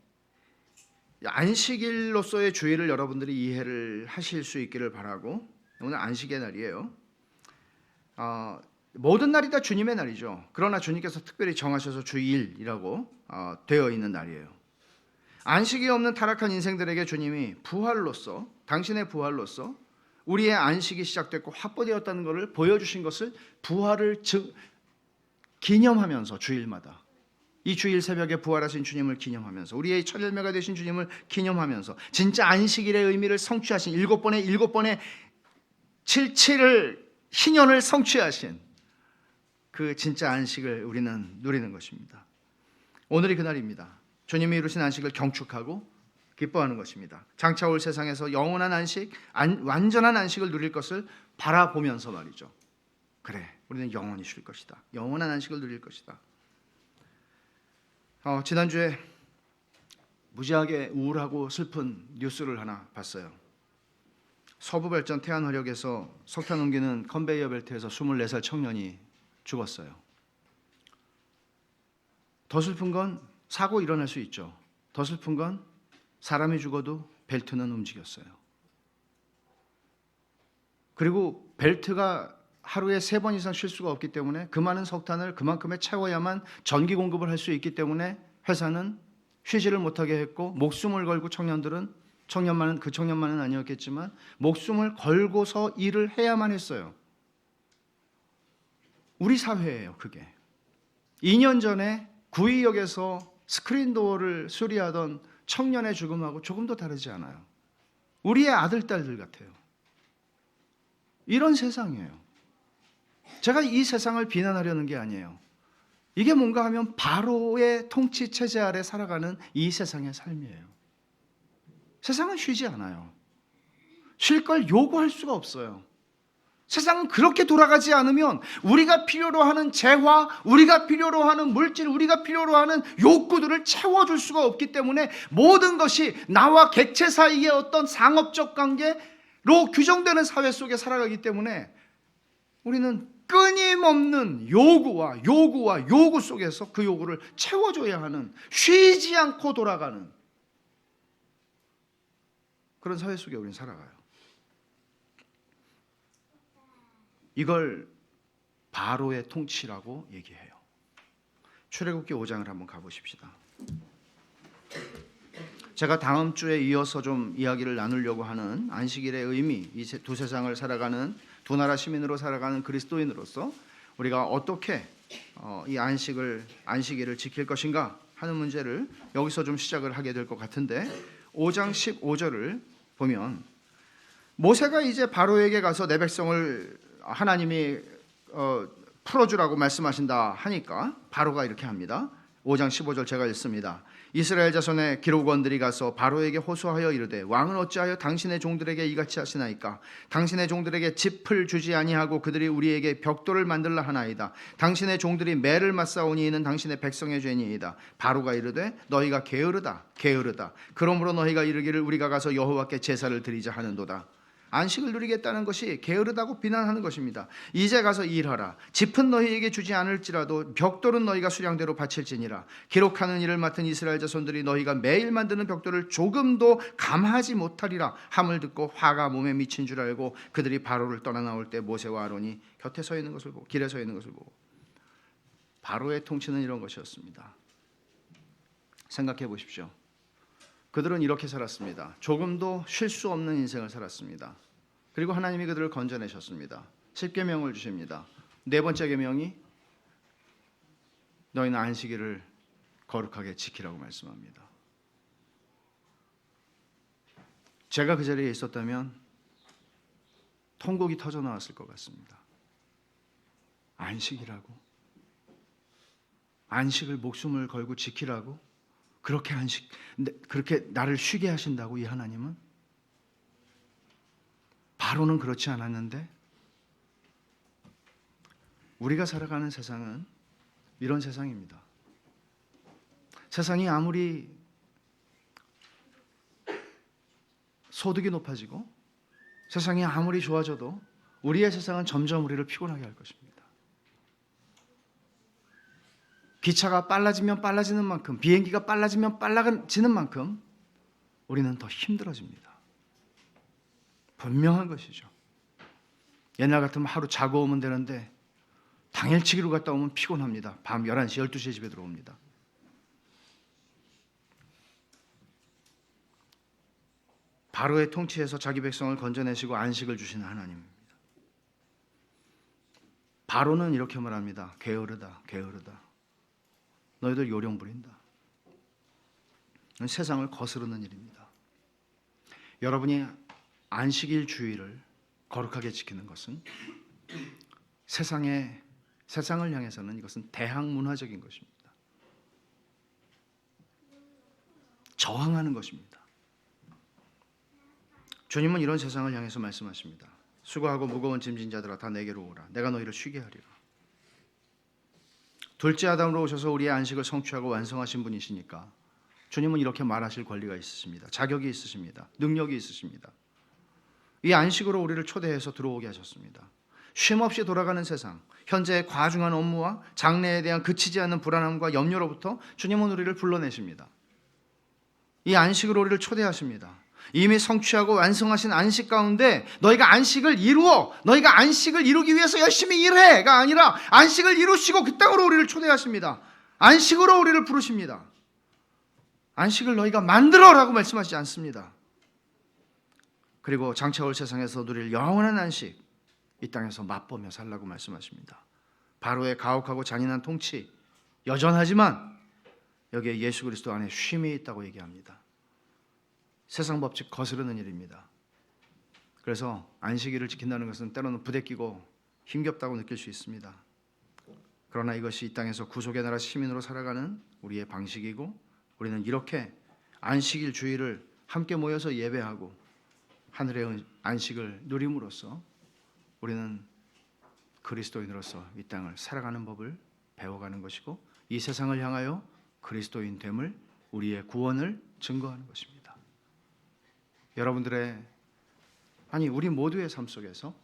안식일로서의 주일을 여러분들이 이해를 하실 수 있기를 바라고, 오늘 안식의 날이에요. 모든 날이 다 주님의 날이죠. 그러나 주님께서 특별히 정하셔서 주일이라고 되어 있는 날이에요. 안식이 없는 타락한 인생들에게 주님이 부활로서, 당신의 부활로서 우리의 안식이 시작됐고 확보되었다는 것을 보여주신 것을 부활을 기념하면서 주일마다, 이 주일 새벽에 부활하신 주님을 기념하면서, 우리의 첫 열매가 되신 주님을 기념하면서 진짜 안식일의 의미를 성취하신, 7번의 77을 희년을 성취하신 그 진짜 안식을 우리는 누리는 것입니다. 오늘이 그날입니다. 주님이 이루신 안식을 경축하고 기뻐하는 것입니다. 장차 올 세상에서 영원한 안식, 완전한 안식을 누릴 것을 바라보면서 말이죠. 그래, 우리는 영원히 쉴 것이다. 영원한 안식을 누릴 것이다. 지난주에 무지하게 우울하고 슬픈 뉴스를 하나 봤어요. 서부발전 태안화력에서 석탄 옮기는 컨베이어 벨트에서 24살 청년이 죽었어요. 더 슬픈 건 사고 일어날 수 있죠. 더 슬픈 건 사람이 죽어도 벨트는 움직였어요. 그리고 벨트가 하루에 3번 이상 쉴 수가 없기 때문에 그 많은 석탄을 그만큼에 채워야만 전기 공급을 할 수 있기 때문에 회사는 쉬지를 못하게 했고, 목숨을 걸고 그 청년만은 아니었겠지만 목숨을 걸고서 일을 해야만 했어요. 우리 사회예요, 그게. 2년 전에 구의역에서 스크린도어를 수리하던 청년의 죽음하고 조금도 다르지 않아요. 우리의 아들, 딸들 같아요. 이런 세상이에요. 제가 이 세상을 비난하려는 게 아니에요. 이게 뭔가 하면 바로의 통치 체제 아래 살아가는 이 세상의 삶이에요. 세상은 쉬지 않아요. 쉴 걸 요구할 수가 없어요. 세상은 그렇게 돌아가지 않으면 우리가 필요로 하는 재화, 우리가 필요로 하는 물질, 우리가 필요로 하는 욕구들을 채워줄 수가 없기 때문에 모든 것이 나와 객체 사이의 어떤 상업적 관계로 규정되는 사회 속에 살아가기 때문에 우리는 끊임없는 요구와 요구 속에서 그 요구를 채워줘야 하는, 쉬지 않고 돌아가는 그런 사회 속에 우리는 살아가요. 이걸 바로의 통치라고 얘기해요. 출애굽기 5장을 한번 가보십시다. 제가 다음 주에 이어서 좀 이야기를 나누려고 하는 안식일의 의미, 이 두 세상을 살아가는 두 나라 시민으로 살아가는 그리스도인으로서 우리가 어떻게 이 안식일을 지킬 것인가 하는 문제를 여기서 좀 시작을 하게 될 것 같은데, 5장 15절을 보면 모세가 이제 바로에게 가서 내 백성을 하나님이 풀어주라고 말씀하신다 하니까 바로가 이렇게 합니다. 5장 15절 제가 읽습니다. 이스라엘 자손의 기록원들이 가서 바로에게 호소하여 이르되 왕은 어찌하여 당신의 종들에게 이같이 하시나이까? 당신의 종들에게 짚을 주지 아니하고 그들이 우리에게 벽돌을 만들라 하나이다. 당신의 종들이 매를 맞사오니 이는 당신의 백성의 죄니이다. 바로가 이르되 너희가 게으르다. 그러므로 너희가 이르기를 우리가 가서 여호와께 제사를 드리자 하는도다. 안식을 누리겠다는 것이 게으르다고 비난하는 것입니다. 이제 가서 일하라. 짚은 너희에게 주지 않을지라도 벽돌은 너희가 수량대로 바칠지니라. 기록하는 일을 맡은 이스라엘 자손들이 너희가 매일 만드는 벽돌을 조금도 감하지 못하리라 함을 듣고 화가 몸에 미친 줄 알고 그들이 바로를 떠나 나올 때 모세와 아론이 곁에 서 있는 것을 보고, 길에 서 있는 것을 보고. 바로의 통치는 이런 것이었습니다. 생각해 보십시오. 그들은 이렇게 살았습니다. 조금도 쉴 수 없는 인생을 살았습니다. 그리고 하나님이 그들을 건져내셨습니다. 10계명을 주십니다. 네 번째 계명이 너희는 안식일을 거룩하게 지키라고 말씀합니다. 제가 그 자리에 있었다면 통곡이 터져 나왔을 것 같습니다. 안식이라고? 안식을 목숨을 걸고 지키라고? 그렇게 나를 쉬게 하신다고 이 하나님은? 바로는 그렇지 않았는데 우리가 살아가는 세상은 이런 세상입니다. 세상이 아무리 소득이 높아지고 세상이 아무리 좋아져도 우리의 세상은 점점 우리를 피곤하게 할 것입니다. 기차가 빨라지면 빨라지는 만큼, 비행기가 빨라지면 빨라지는 만큼 우리는 더 힘들어집니다. 분명한 것이죠. 옛날 같으면 하루 자고 오면 되는데 당일치기로 갔다 오면 피곤합니다. 밤 11시, 12시에 집에 들어옵니다. 바로의 통치에서 자기 백성을 건져내시고 안식을 주시는 하나님입니다. 바로는 이렇게 말합니다. 게으르다. 너희들 요령 부린다. 세상을 거스르는 일입니다. 여러분이 안식일 주의를 거룩하게 지키는 것은 세상을 향해서는 이것은 대항문화적인 것입니다. 저항하는 것입니다. 주님은 이런 세상을 향해서 말씀하십니다. 수고하고 무거운 짐진 자들아 다 내게로 오라. 내가 너희를 쉬게 하리라. 둘째 아담으로 오셔서 우리의 안식을 성취하고 완성하신 분이시니까 주님은 이렇게 말하실 권리가 있으십니다. 자격이 있으십니다. 능력이 있으십니다. 이 안식으로 우리를 초대해서 들어오게 하셨습니다. 쉼없이 돌아가는 세상, 현재의 과중한 업무와 장래에 대한 그치지 않는 불안함과 염려로부터 주님은 우리를 불러내십니다. 이 안식으로 우리를 초대하십니다. 이미 성취하고 완성하신 안식 가운데 너희가 안식을 이루어, 너희가 안식을 이루기 위해서 열심히 일해가 아니라 안식을 이루시고 그 땅으로 우리를 초대하십니다. 안식으로 우리를 부르십니다. 안식을 너희가 만들어라고 말씀하시지 않습니다. 그리고 장차 올 세상에서 누릴 영원한 안식, 이 땅에서 맛보며 살라고 말씀하십니다. 바로의 가혹하고 잔인한 통치, 여전하지만 여기에 예수 그리스도 안에 쉼이 있다고 얘기합니다. 세상 법칙 거스르는 일입니다. 그래서 안식일을 지킨다는 것은 때로는 부대끼고 힘겹다고 느낄 수 있습니다. 그러나 이것이 이 땅에서 구속의 나라 시민으로 살아가는 우리의 방식이고, 우리는 이렇게 안식일 주일을 함께 모여서 예배하고 하늘의 안식을 누림으로써 우리는 그리스도인으로서 이 땅을 살아가는 법을 배워가는 것이고, 이 세상을 향하여 그리스도인 됨을, 우리의 구원을 증거하는 것입니다. 여러분들의, 아니 우리 모두의 삶 속에서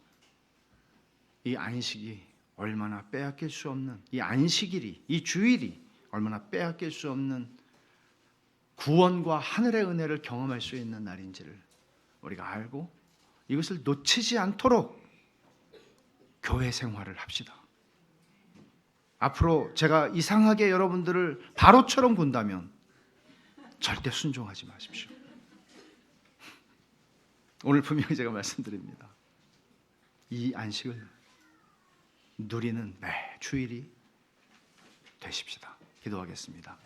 이 안식이 얼마나 빼앗길 수 없는, 이 안식일이, 이 주일이 얼마나 빼앗길 수 없는 구원과 하늘의 은혜를 경험할 수 있는 날인지를 우리가 알고, 이것을 놓치지 않도록 교회 생활을 합시다. 앞으로 제가 이상하게 여러분들을 바로처럼 군다면 절대 순종하지 마십시오. 오늘 분명히 제가 말씀드립니다. 이 안식을 누리는 매 주일이 되십시다. 기도하겠습니다.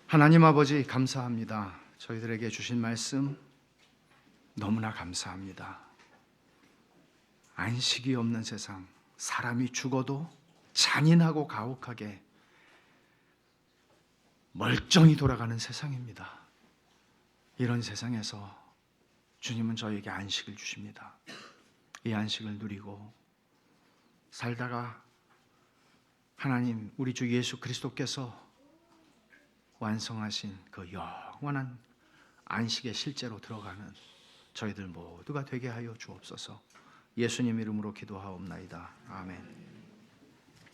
하나님 아버지, 감사합니다. 저희들에게 주신 말씀 너무나 감사합니다. 안식이 없는 세상, 사람이 죽어도 잔인하고 가혹하게 멀쩡히 돌아가는 세상입니다. 이런 세상에서 주님은 저에게 안식을 주십니다. 이 안식을 누리고 살다가 하나님, 우리 주 예수 그리스도께서 완성하신 그 영원한 안식에 실제로 들어가는 저희들 모두가 되게 하여 주옵소서. 예수님 이름으로 기도하옵나이다. 아멘.